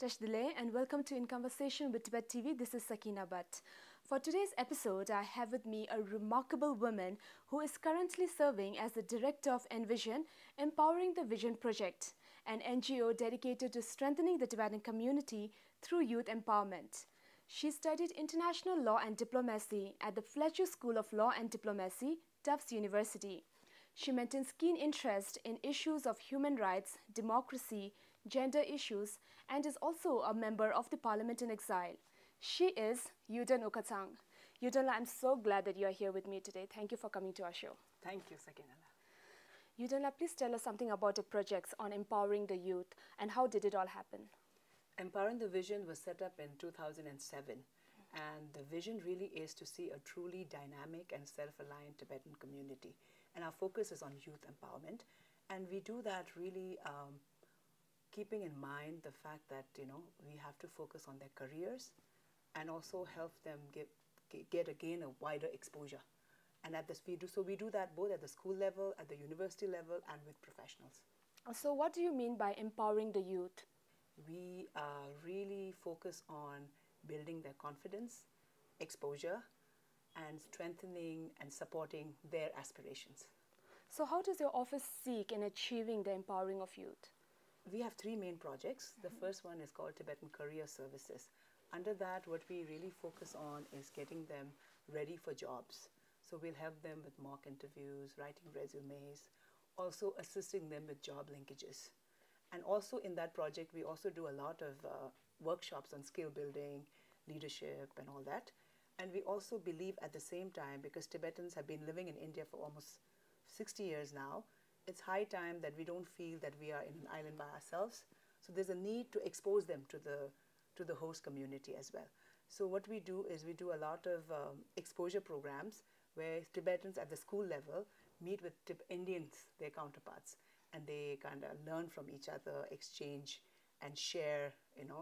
Pesh Dile and welcome to In Conversation with Tibet TV. This is Sakina Bhatt. For today's episode, I have with me a remarkable woman who is currently serving as the Director of ENVISION, Empowering the Vision Project, an NGO dedicated to strengthening the Tibetan community through youth empowerment. She studied International Law and Diplomacy at the Fletcher School of Law and Diplomacy, Tufts University. She maintains keen interest in issues of human rights, democracy, gender issues, and is also a member of the Parliament in Exile. She is Yudon Aukatsang. Yudon, I'm so glad that you are here with me today. Thank you for coming to our show. Thank you, Sakina. Yudon, please tell us something about your projects on empowering the youth and how did it all happen? Empowering the Vision was set up in 2007, and the vision really is to see a truly dynamic and self-reliant Tibetan community. And our focus is on youth empowerment, and we do that really keeping in mind the fact that we have to focus on their careers and also help them gain a wider exposure. And we do that both at the school level, at the university level, and with professionals. So what do you mean by empowering the youth? We really focus on building their confidence, exposure, and strengthening and supporting their aspirations. So how does your office seek in achieving the empowering of youth? We have three main projects. The first one is called Tibetan Career Services. Under that, what we really focus on is getting them ready for jobs. So we'll help them with mock interviews, writing resumes, also assisting them with job linkages. And also in that project, we also do a lot of workshops on skill building, leadership, and all that. And we also believe at the same time, because Tibetans have been living in India for almost 60 years now, it's high time that we don't feel that we are in an island by ourselves. So there's a need to expose them to the host community as well. So what we do is we do a lot of exposure programs where Tibetans at the school level meet with Indians, their counterparts, and they kind of learn from each other, exchange and share,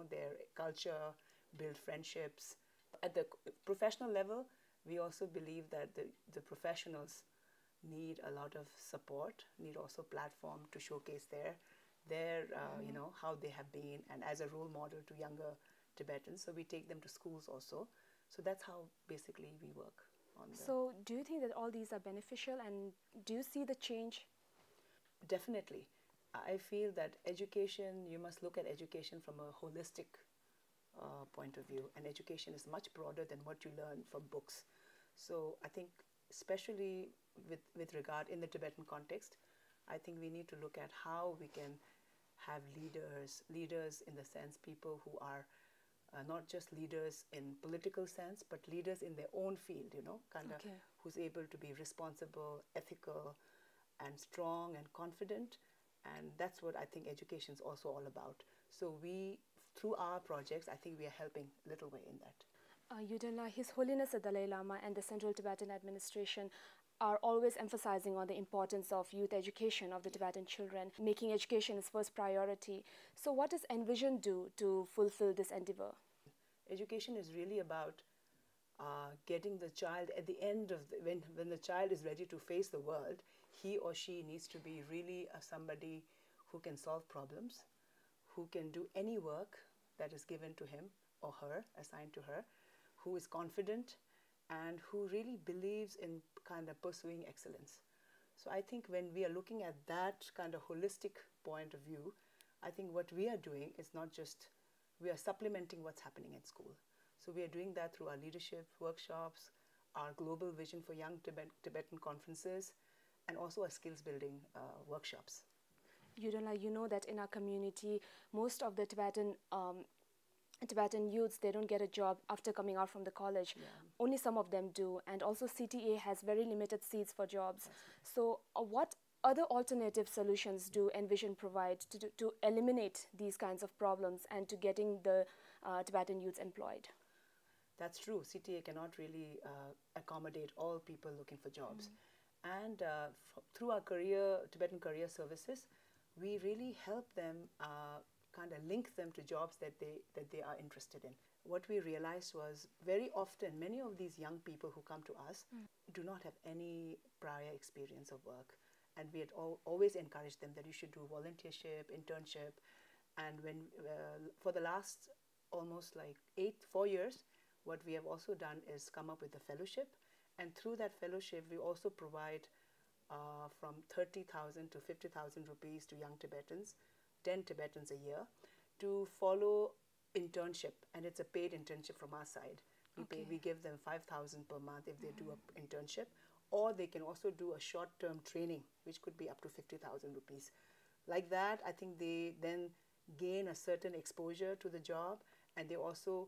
their culture, build friendships. At the professional level, we also believe that the professionals need a lot of support, need also platform to showcase how they have been, and as a role model to younger Tibetans. So we take them to schools also. So that's how basically we work on them. So do you think that all these are beneficial, and do you see the change? Definitely. I feel that education, you must look at education from a holistic point of view, and education is much broader than what you learn from books. So I think especially with regard in the Tibetan context, I think we need to look at how we can have leaders in the sense people who are not just leaders in political sense, but leaders in their own field, who's able to be responsible, ethical, and strong and confident. And that's what I think education is also all about. So through our projects, I think we are helping a little way in that. Yudon, His Holiness the Dalai Lama and the Central Tibetan Administration are always emphasizing on the importance of youth education of the Tibetan children, making education its first priority. So what does ENVISION do to fulfill this endeavor? Education is really about getting the child at the end of when the child is ready to face the world, he or she needs to be really somebody who can solve problems, who can do any work that is given to him or her, assigned to her, who is confident, and who really believes in kind of pursuing excellence. So I think when we are looking at that kind of holistic point of view, I think what we are doing is not just, we are supplementing what's happening at school. So we are doing that through our leadership workshops, our global vision for young Tibetan conferences, and also our skills building workshops. Yudon, you know that in our community, most of the Tibetan youths, they don't get a job after coming out from the college. Yeah. Only some of them do. And also CTA has very limited seats for jobs. So what other alternative solutions do ENVISION provide to eliminate these kinds of problems and to getting the Tibetan youths employed? That's true. CTA cannot really accommodate all people looking for jobs. And through our Tibetan Career Services, we really help them kind of link them to jobs that they are interested in. What we realized was very often many of these young people who come to us do not have any prior experience of work, and we had always encouraged them that you should do volunteership, internship, And when for the last almost like 4 years, what we have also done is come up with a fellowship, and through that fellowship we also provide from 30,000 to 50,000 rupees to young Tibetans, 10 Tibetans a year, to follow internship, and it's a paid internship from our side. We give them 5,000 per month if they do an internship, or they can also do a short-term training, which could be up to 50,000 rupees. Like that, I think they then gain a certain exposure to the job, and they also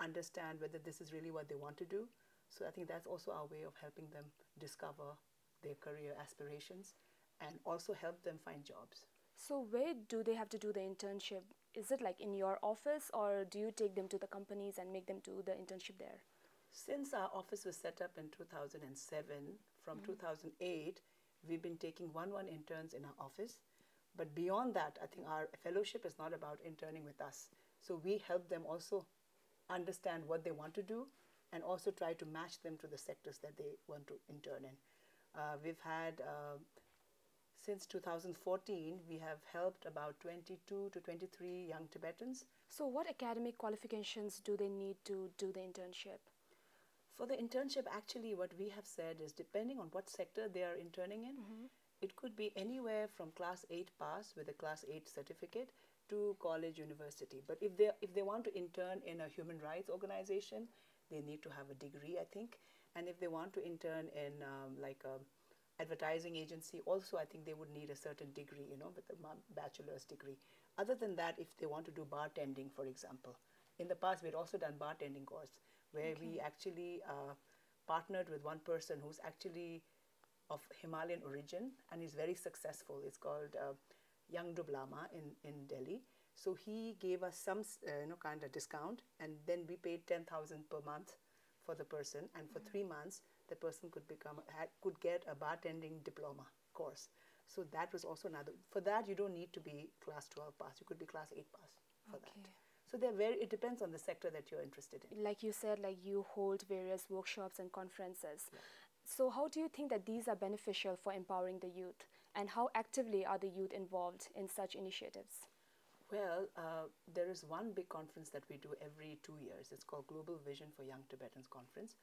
understand whether this is really what they want to do. So I think that's also our way of helping them discover their career aspirations and also help them find jobs. So where do they have to do the internship? Is it like in your office, or do you take them to the companies and make them do the internship there? Since our office was set up in 2007, from 2008, we've been taking one interns in our office. But beyond that, I think our fellowship is not about interning with us. So we help them also understand what they want to do and also try to match them to the sectors that they want to intern in. We've had, since 2014, we have helped about 22 to 23 young Tibetans. So what academic qualifications do they need to do the internship? For the internship, actually, what we have said is depending on what sector they are interning in, it could be anywhere from class 8 pass with a class 8 certificate to college, university. But if they want to intern in a human rights organization, they need to have a degree, I think. And if they want to intern in like a advertising agency, also I think they would need a certain degree, with a bachelor's degree. Other than that, if they want to do bartending, for example, in the past we'd also done bartending course, where we actually partnered with one person who's actually of Himalayan origin and is very successful. It's called Young Lama in Delhi. So he gave us some kind of discount, and then we paid 10,000 per month for the person, and for 3 months the person could get a bartending diploma course. So that was also another. For that, you don't need to be class 12 pass. You could be class 8 pass for that. So it depends on the sector that you're interested in. Like you said, like you hold various workshops and conferences. Yeah. So how do you think that these are beneficial for empowering the youth, and how actively are the youth involved in such initiatives? Well, there is one big conference that we do every 2 years. It's called Global Vision for Young Tibetans Conference.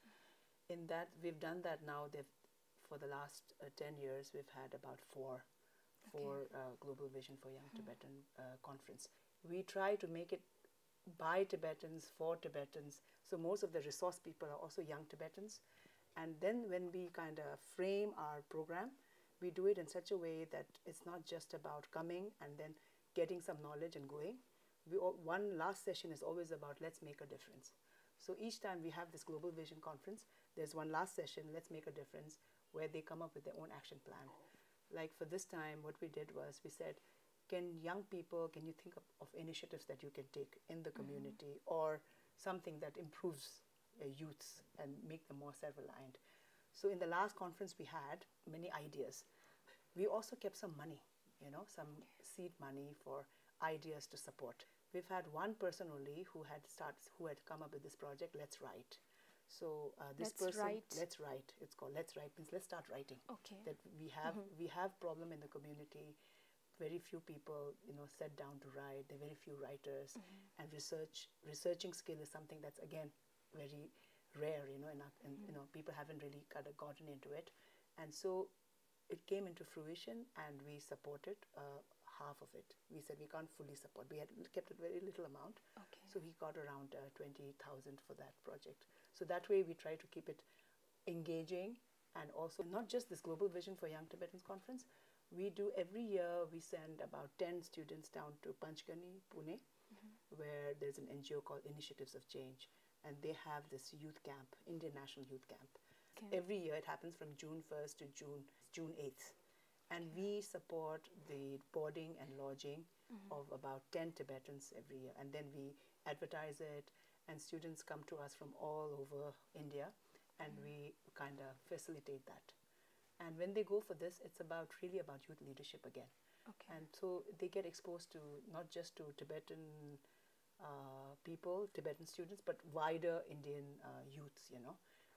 In that, we've done that now. For the last 10 years, we've had about four Global Vision for Young Tibetan conference. We try to make it by Tibetans, for Tibetans. So most of the resource people are also young Tibetans. And then when we kind of frame our program, we do it in such a way that it's not just about coming and then getting some knowledge and going. One last session is always about let's make a difference. So each time we have this Global Vision conference, there's one last session, let's make a difference, where they come up with their own action plan. Like for this time, what we did was we said, can you think of initiatives that you can take in the community, or something that improves youths and make them more self-reliant? So in the last conference we had many ideas. We also kept some money, some seed money for ideas to support. We've had one person only who had come up with this project, Let's Write. So Let's Write. It's called Let's Write, means let's start writing. Okay. That we have problem in the community. Very few people, sit down to write. There are very few writers, and researching skill is something that's again very rare, and people haven't really kind of gotten into it. And so it came into fruition, and we supported half of it. We said we can't fully support. We had kept a very little amount, so he got around 20,000 for that project. So that way we try to keep it engaging, and also not just this Global Vision for Young Tibetans Conference. We do every year, we send about 10 students down to Panchgani, Pune, where there's an NGO called Initiatives of Change, and they have this youth camp, Indian National Youth Camp. Every year it happens from June 1st to June 8th. And we support the boarding and lodging of about 10 Tibetans every year. And then we advertise it, and students come to us from all over India, and we kind of facilitate that. And when they go for this, it's really about youth leadership again. And so they get exposed to not just to Tibetan people, Tibetan students, but wider Indian youths,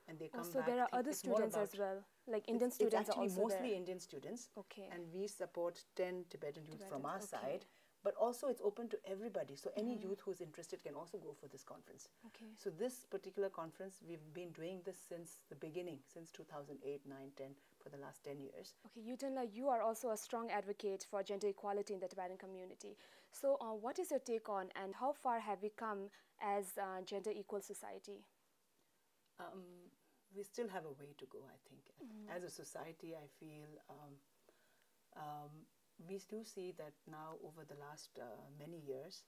And they come back. So there are other students as well, like Indian students are also there. It's actually mostly Indian students. And we support 10 Tibetan youth from our side, but also it's open to everybody. So any youth who's interested can also go for this conference. Okay. So this particular conference, we've been doing this since the beginning, since 2008, 9, 10, for the last 10 years. Okay, Yudon, you are also a strong advocate for gender equality in the Tibetan community. So what is your take on, and how far have we come as a gender equal society? We still have a way to go, I think. As a society, I feel we do see that now over the last many years,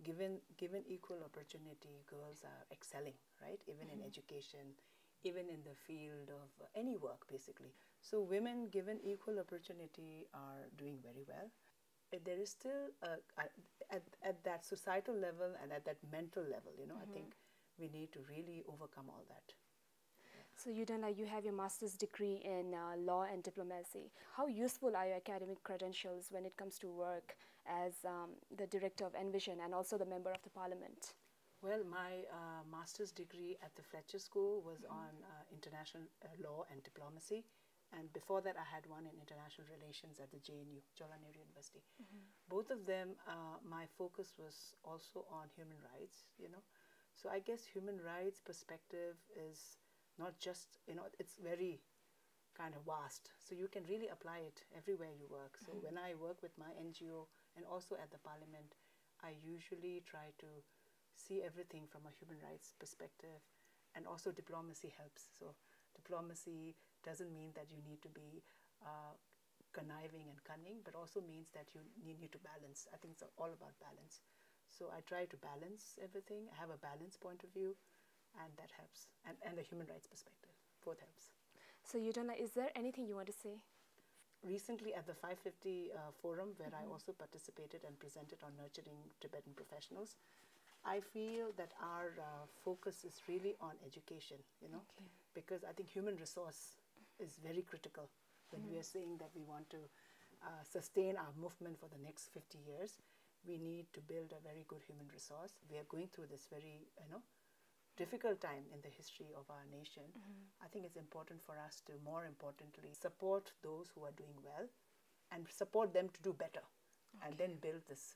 given equal opportunity, girls are excelling, right? Even in education, even in the field of any work, basically. So women given equal opportunity are doing very well. There is still, at that societal level and at that mental level, you know, I think we need to really overcome all that. So Yudon, you have your master's degree in law and diplomacy. How useful are your academic credentials when it comes to work as the director of ENVISION and also the member of the parliament? Well, my master's degree at the Fletcher School was on international law and diplomacy. And before that, I had one in international relations at the JNU, Jawaharlal Nehru University. Both of them, my focus was also on human rights, you know. So I guess human rights perspective is not just, you know, it's very kind of vast. So you can really apply it everywhere you work. So when I work with my NGO and also at the parliament, I usually try to see everything from a human rights perspective, and also diplomacy helps. So diplomacy doesn't mean that you need to be conniving and cunning, but also means that you need to balance. I think it's all about balance. So I try to balance everything. I have a balanced point of view, and that helps. And a human rights perspective, both helps. So Yudon, is there anything you want to say? Recently at the 550 forum, where I also participated and presented on nurturing Tibetan professionals, I feel that our focus is really on education, you know, because I think human resource is very critical when we are saying that we want to sustain our movement for the next 50 years. We need to build a very good human resource. We are going through this very, you know, difficult time in the history of our nation. I think it's important for us to, more importantly, support those who are doing well and support them to do better, and then build this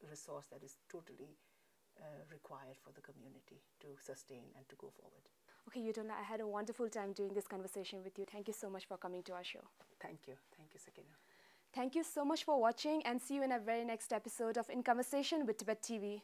resource that is totally required for the community to sustain and to go forward. Okay, Yudon, I had a wonderful time doing this conversation with you. Thank you so much for coming to our show. Thank you. Thank you, Sakina. Thank you so much for watching, and see you in our very next episode of In Conversation with Tibet TV.